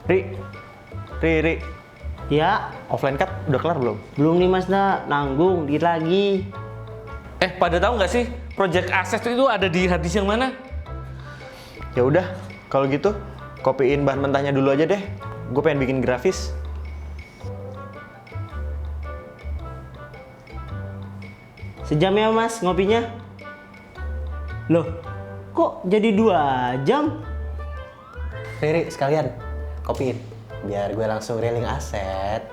Ri, Ri, Ya, offline cut udah kelar belum? belum nih Mas dah, nanggung, dikit lagi. Pada tahu nggak sih project access itu ada di harddisk yang mana? Ya udah, kalau gitu kopiin bahan mentahnya dulu aja deh. Gue pengen bikin grafis. Sejam ya Mas ngopinya? Loh, kok jadi 2 jam? Riri, sekalian kopiin biar gue langsung reeling aset.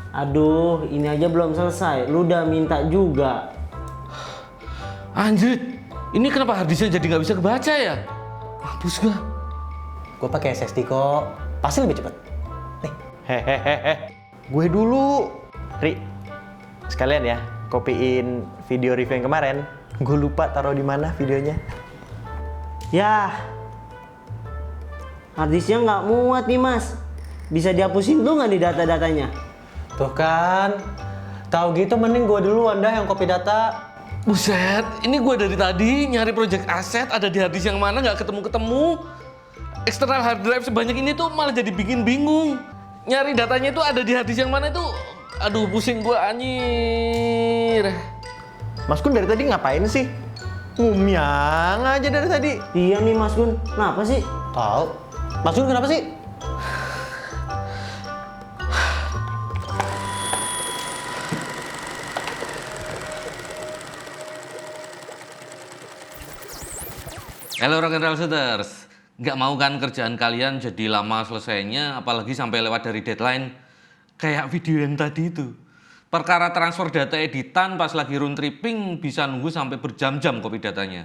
Aduh, ini aja belum selesai, lu udah minta juga. Anjir, ini kenapa harddisknya jadi nggak bisa kebaca ya? Mampus gua. Gue pakai SSD kok, pasti lebih cepet. Nih, Hehehe, gue dulu. Ri, sekalian ya, kopiin video review yang kemarin. Gue lupa taruh di mana videonya. Yah, harddisknya nggak muat nih Mas. Bisa dihapusin tuh nggak nih data-datanya? tuh kan. Tahu gitu mending gue duluan dah yang copy data. Buset, ini gue dari tadi nyari project asset ada di harddisk yang mana nggak ketemu-ketemu. External hard drive sebanyak ini tuh malah jadi bikin bingung. Nyari datanya itu ada di harddisk yang mana itu, aduh pusing gue anjir. Mas Kun dari tadi ngapain sih? Ngumyang aja dari tadi. Iya nih Mas Gun, kenapa sih? Tahu? Mas Jun kenapa sih? Halo rock and roll shooters, nggak mau kan kerjaan kalian jadi lama selesainya, apalagi sampai lewat dari deadline? Kayak video yang tadi itu. Perkara transfer data editan pas lagi round tripping bisa nunggu sampai berjam-jam copy datanya.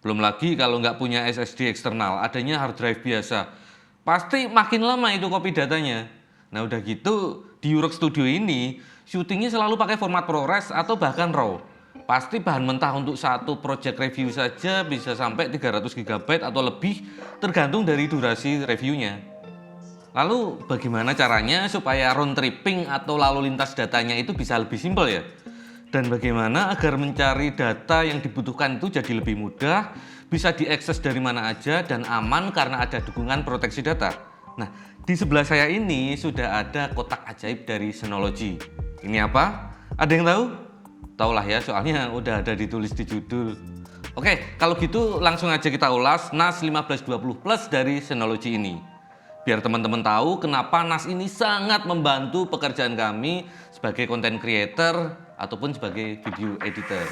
Belum lagi kalau nggak punya SSD eksternal, adanya hard drive biasa. Pasti makin lama itu copy datanya. Nah udah gitu, di Urok Studio ini, syutingnya selalu pakai format ProRes atau bahkan RAW. Pasti bahan mentah untuk satu project review saja bisa sampai 300 GB atau lebih tergantung dari durasi reviewnya. Lalu bagaimana caranya supaya round tripping atau lalu lintas datanya itu bisa lebih simpel ya? Dan bagaimana agar mencari data yang dibutuhkan itu jadi lebih mudah, bisa diakses dari mana aja dan aman karena ada dukungan proteksi data. Nah, di sebelah saya ini sudah ada kotak ajaib dari Synology. Ini apa? Ada yang tahu? Taulah ya, soalnya udah ada ditulis di judul. Oke, kalau gitu langsung aja kita ulas NAS 1520 Plus dari Synology ini. Biar teman-teman tahu kenapa NAS ini sangat membantu pekerjaan kami sebagai content creator ataupun sebagai video editor.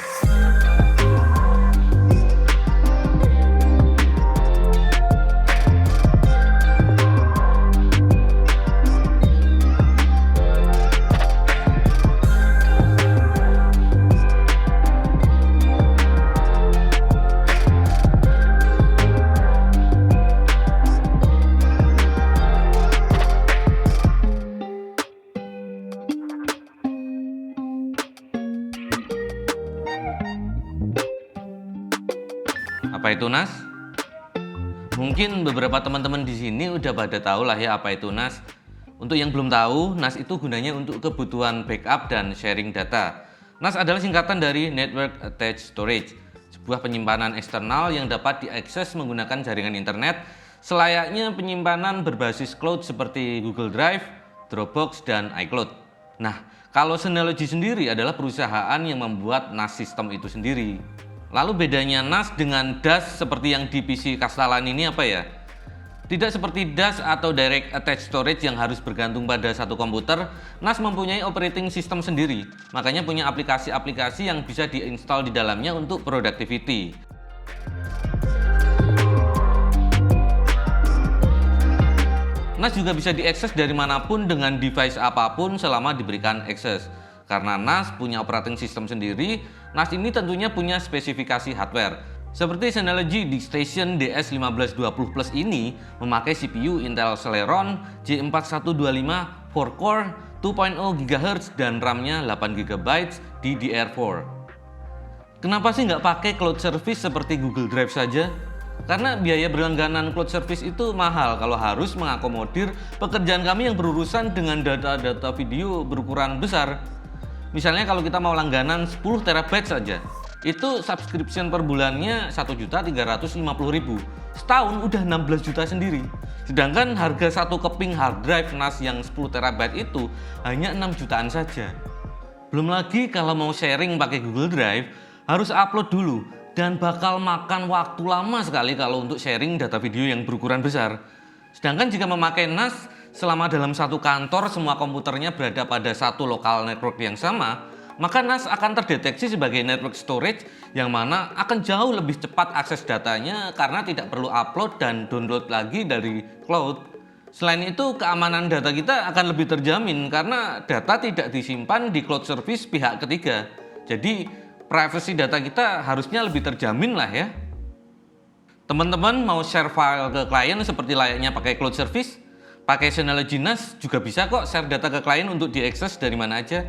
Apa itu NAS? Mungkin beberapa teman-teman di sini udah pada tahu lah ya apa itu NAS. Untuk yang belum tahu, NAS itu gunanya untuk kebutuhan backup dan sharing data. NAS adalah singkatan dari Network Attached Storage, sebuah penyimpanan eksternal yang dapat diakses menggunakan jaringan internet selayaknya penyimpanan berbasis cloud seperti Google Drive, Dropbox, dan iCloud. Nah, kalau Synology sendiri adalah perusahaan yang membuat NAS sistem itu sendiri. Lalu bedanya NAS dengan DAS seperti yang di PC Castellan ini apa ya? Tidak seperti DAS atau Direct Attached Storage yang harus bergantung pada satu komputer, NAS mempunyai operating system sendiri, makanya punya aplikasi-aplikasi yang bisa diinstal di dalamnya untuk productivity. NAS juga bisa diakses dari manapun dengan device apapun selama diberikan akses. Karena NAS punya operating system sendiri, NAS ini tentunya punya spesifikasi hardware. Seperti Synology DiskStation DS1520 Plus ini memakai CPU Intel Celeron J4125 4-core 2.0 GHz dan RAM-nya 8 GB DDR4. Kenapa sih nggak pakai cloud service seperti Google Drive saja? Karena biaya berlangganan cloud service itu mahal kalau harus mengakomodir pekerjaan kami yang berurusan dengan data-data video berukuran besar. Misalnya kalau kita mau langganan 10 TB saja, Itu subscription per bulannya 1.350.000. Setahun udah 16 juta sendiri. Sedangkan harga satu keping hard drive NAS yang 10 TB itu hanya 6 jutaan saja. Belum lagi kalau mau sharing pakai Google Drive, harus upload dulu dan bakal makan waktu lama sekali kalau untuk sharing data video yang berukuran besar. Sedangkan jika memakai NAS, selama dalam satu kantor semua komputernya berada pada satu lokal network yang sama, maka NAS akan terdeteksi sebagai network storage yang mana akan jauh lebih cepat akses datanya karena tidak perlu upload dan download lagi dari cloud. Selain itu, keamanan data kita akan lebih terjamin karena data tidak disimpan di cloud service pihak ketiga. Jadi, privasi data kita harusnya lebih terjamin lah ya. Teman-teman mau share file ke klien seperti layaknya pakai cloud service? Pakai Synology NAS juga bisa kok share data ke klien untuk diakses dari mana aja.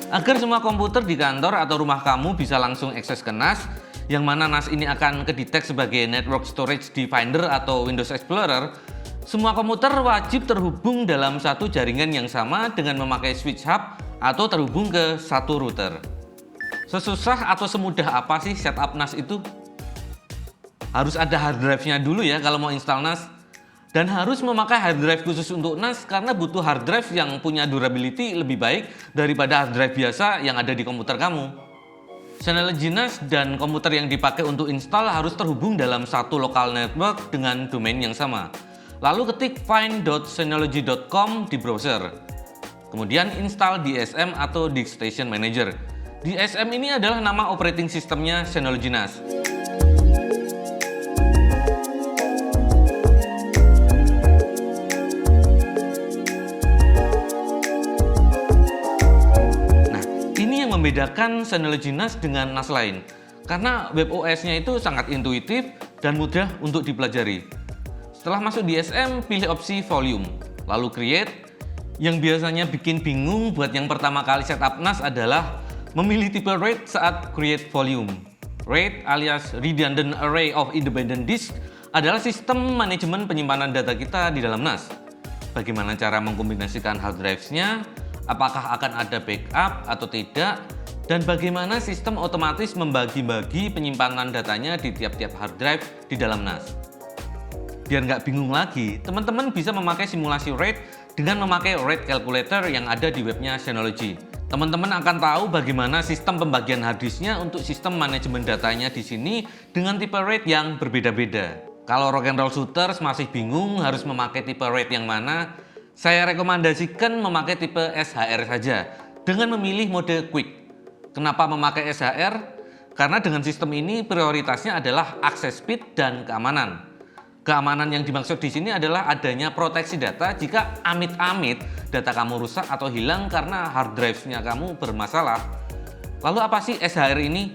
Agar semua komputer di kantor atau rumah kamu bisa langsung akses ke NAS, yang mana NAS ini akan kedetek sebagai Network Storage di Finder atau Windows Explorer, semua komputer wajib terhubung dalam satu jaringan yang sama dengan memakai switch hub atau terhubung ke satu router. Sesusah atau semudah apa sih setup NAS itu? Harus ada hard drive-nya dulu ya kalau mau install NAS. Dan harus memakai hard drive khusus untuk NAS karena butuh hard drive yang punya durability lebih baik daripada hard drive biasa yang ada di komputer kamu. Synology NAS dan komputer yang dipakai untuk install harus terhubung dalam satu lokal network dengan domain yang sama. Lalu ketik find.synology.com di browser. Kemudian install DSM atau Disk Station Manager. DSM ini adalah nama operating systemnya Synology NAS. Membedakan Synology NAS dengan NAS lain karena WebOS-nya itu sangat intuitif dan mudah untuk dipelajari. Setelah masuk DSM, pilih opsi volume, lalu create. Yang biasanya bikin bingung buat yang pertama kali setup NAS adalah memilih tipe RAID saat create volume. RAID alias Redundant Array of Independent Disk adalah sistem manajemen penyimpanan data kita di dalam NAS. Bagaimana cara mengkombinasikan hard drives-nya? Apakah akan ada backup atau tidak, dan bagaimana sistem otomatis membagi-bagi penyimpanan datanya di tiap-tiap hard drive di dalam NAS. Biar nggak bingung lagi, teman-teman bisa memakai simulasi RAID dengan memakai RAID Calculator yang ada di webnya Synology. Teman-teman akan tahu bagaimana sistem pembagian hard disknya untuk sistem manajemen datanya di sini dengan tipe RAID yang berbeda-beda. Kalau Rock'n'Roll Shooters masih bingung harus memakai tipe RAID yang mana, saya rekomendasikan memakai tipe SHR saja dengan memilih mode Quick. Kenapa memakai SHR? Karena dengan sistem ini prioritasnya adalah akses speed dan keamanan. Keamanan yang dimaksud di sini adalah adanya proteksi data jika amit-amit data kamu rusak atau hilang karena hard drive-nya kamu bermasalah. Lalu apa sih SHR ini?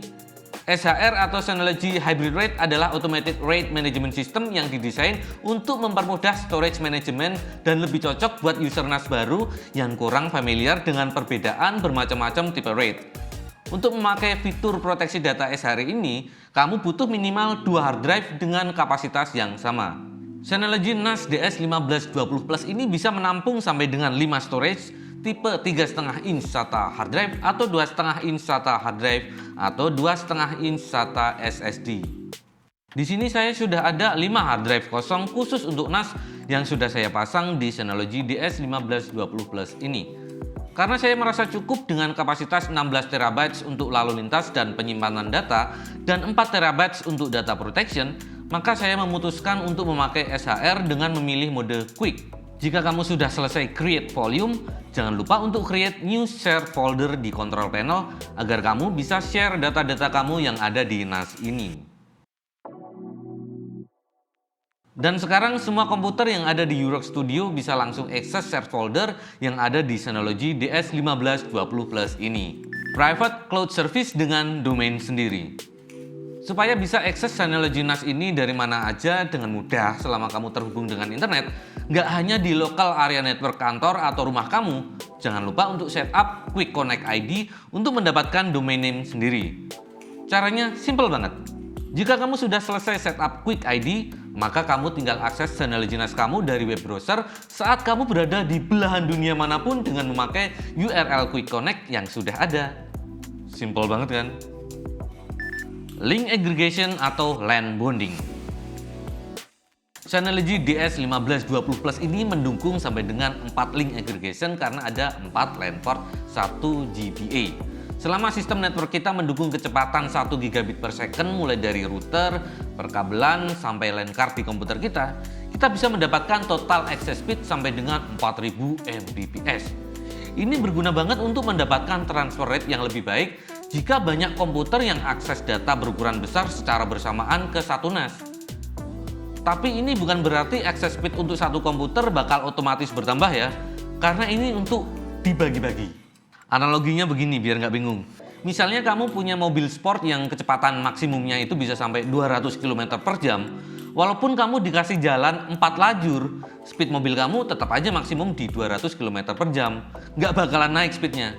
SHR atau Synology Hybrid RAID adalah Automated RAID Management System yang didesain untuk mempermudah storage management dan lebih cocok buat user NAS baru yang kurang familiar dengan perbedaan bermacam-macam tipe RAID. Untuk memakai fitur proteksi data SHR ini, kamu butuh minimal 2 hard drive dengan kapasitas yang sama. Synology NAS DS1520 Plus ini bisa menampung sampai dengan 5 storage tipe 3,5 inch SATA hard drive atau 2,5 inch SATA hard drive atau 2,5 inch SATA SSD. Di sini saya sudah ada 5 hard drive kosong khusus untuk NAS yang sudah saya pasang di Synology DS1520 Plus ini. Karena saya merasa cukup dengan kapasitas 16 TB untuk lalu lintas dan penyimpanan data dan 4 TB untuk data protection, maka saya memutuskan untuk memakai SHR dengan memilih mode Quick. Jika kamu sudah selesai create volume, jangan lupa untuk create new share folder di control panel agar kamu bisa share data-data kamu yang ada di NAS ini. Dan sekarang semua komputer yang ada di Europe Studio bisa langsung akses share folder yang ada di Synology DS1520 Plus ini. Private Cloud Service dengan domain sendiri. Supaya bisa akses Synology NAS ini dari mana aja dengan mudah selama kamu terhubung dengan internet, nggak hanya di lokal area network kantor atau rumah kamu, jangan lupa untuk setup Quick Connect ID untuk mendapatkan domain name sendiri. Caranya simple banget. Jika kamu sudah selesai setup Quick ID, Maka kamu tinggal akses Synology NAS kamu dari web browser saat kamu berada di belahan dunia manapun dengan memakai URL Quick Connect yang sudah ada. Simple banget kan? Link aggregation atau LAN bonding. Synology DS1520 Plus ini mendukung sampai dengan 4 link aggregation karena ada 4 LAN port 1 GBA. Selama sistem network kita mendukung kecepatan 1 gigabit per second mulai dari router, perkabelan, sampai LAN card di komputer kita bisa mendapatkan total access speed sampai dengan 4000 Mbps. Ini berguna banget untuk mendapatkan transfer rate yang lebih baik jika banyak komputer yang akses data berukuran besar secara bersamaan ke satu NAS. Tapi ini bukan berarti access speed untuk satu komputer bakal otomatis bertambah ya, karena ini untuk dibagi-bagi. Analoginya begini biar nggak bingung. Misalnya kamu punya mobil sport yang kecepatan maksimumnya itu bisa sampai 200 km per jam. Walaupun kamu dikasih jalan 4 lajur, speed mobil kamu tetap aja maksimum di 200 km per jam. Nggak bakalan naik speednya.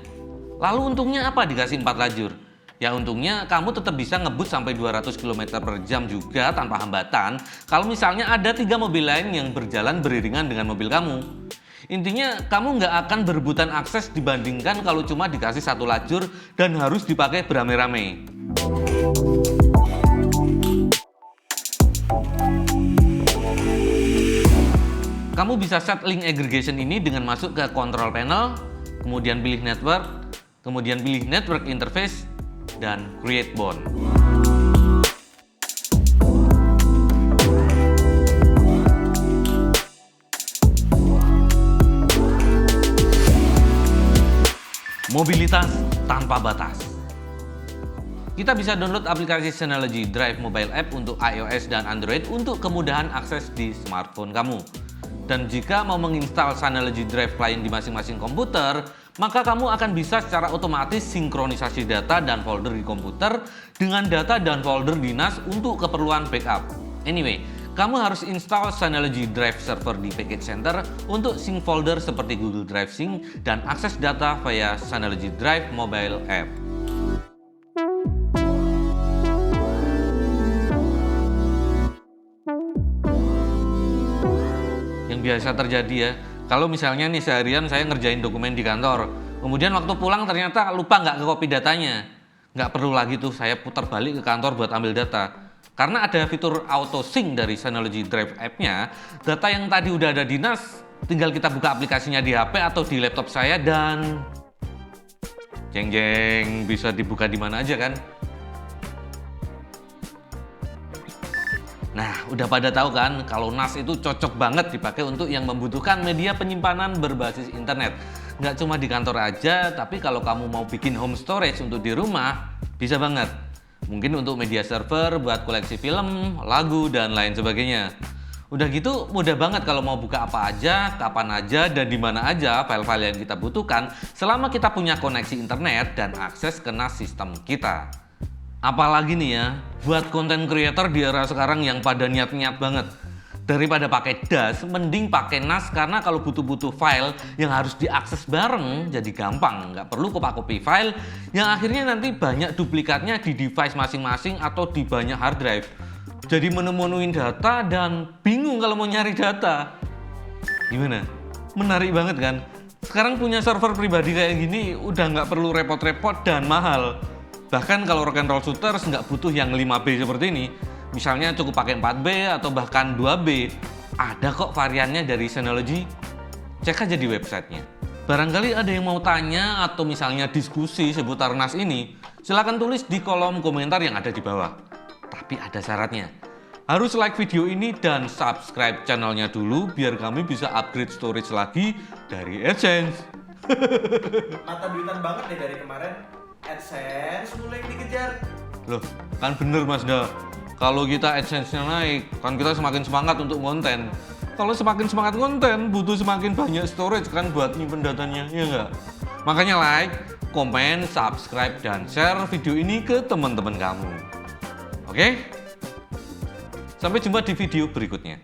Lalu untungnya apa dikasih 4 lajur? Ya untungnya kamu tetap bisa ngebut sampai 200 km per jam juga tanpa hambatan kalau misalnya ada 3 mobil lain yang berjalan beriringan dengan mobil kamu. Intinya kamu nggak akan berebutan akses dibandingkan kalau cuma dikasih 1 lajur dan harus dipakai beramai-ramai. Kamu bisa set link aggregation ini dengan masuk ke control panel, kemudian pilih network, kemudian pilih network interface, dan create bond. Mobilitas tanpa batas. Kita bisa download aplikasi Synology Drive Mobile App untuk iOS dan Android untuk kemudahan akses di smartphone kamu. Dan jika mau menginstal Synology Drive Client di masing-masing komputer, maka kamu akan bisa secara otomatis sinkronisasi data dan folder di komputer dengan data dan folder di NAS untuk keperluan backup. Anyway, kamu harus install Synology Drive Server di Package Center untuk sync folder seperti Google Drive Sync dan akses data via Synology Drive Mobile App. Yang biasa terjadi ya, kalau misalnya nih seharian saya ngerjain dokumen di kantor, kemudian waktu pulang ternyata lupa nggak ke copy datanya. Nggak perlu lagi tuh saya putar balik ke kantor buat ambil data. Karena ada fitur auto sync dari Synology Drive App-nya, data yang tadi udah ada di NAS, tinggal kita buka aplikasinya di HP atau di laptop saya dan jeng jeng bisa dibuka di mana aja kan? Nah, udah pada tahu kan kalau NAS itu cocok banget dipakai untuk yang membutuhkan media penyimpanan berbasis internet. Nggak cuma di kantor aja, tapi kalau kamu mau bikin home storage untuk di rumah, bisa banget. Mungkin untuk media server, buat koleksi film, lagu, dan lain sebagainya. Udah gitu, mudah banget kalau mau buka apa aja, kapan aja, dan di mana aja file-file yang kita butuhkan selama kita punya koneksi internet dan akses ke NAS sistem kita. Apalagi nih ya, buat konten creator di era sekarang yang pada niat-niat banget. Daripada pakai DAS, mending pakai NAS karena kalau butuh-butuh file yang harus diakses bareng jadi gampang. Nggak perlu kopi-kopi file yang akhirnya nanti banyak duplikatnya di device masing-masing atau di banyak hard drive. Jadi menu-menuin data dan bingung kalau mau nyari data. Gimana? Menarik banget kan? Sekarang punya server pribadi kayak gini udah nggak perlu repot-repot dan mahal. Bahkan kalau rock and roll shooters nggak butuh yang 5B seperti ini. Misalnya cukup pakai 4B atau bahkan 2B. Ada kok variannya dari Synology. Cek aja di websitenya. Barangkali ada yang mau tanya atau misalnya diskusi seputar NAS ini, silahkan tulis di kolom komentar yang ada di bawah. Tapi ada syaratnya. Harus like video ini dan subscribe channelnya dulu biar kami bisa upgrade storage lagi dari AdSense. Mata duitan banget deh dari kemarin. AdSense mulai dikejar. Loh, kan bener Mas Da. Kalau kita AdSense-nya naik, kan kita semakin semangat untuk konten. Kalau semakin semangat konten, butuh semakin banyak storage kan buat nyimpen datanya, ya nggak? Makanya like, komen, subscribe, dan share video ini ke teman-teman kamu. Oke? Sampai jumpa di video berikutnya.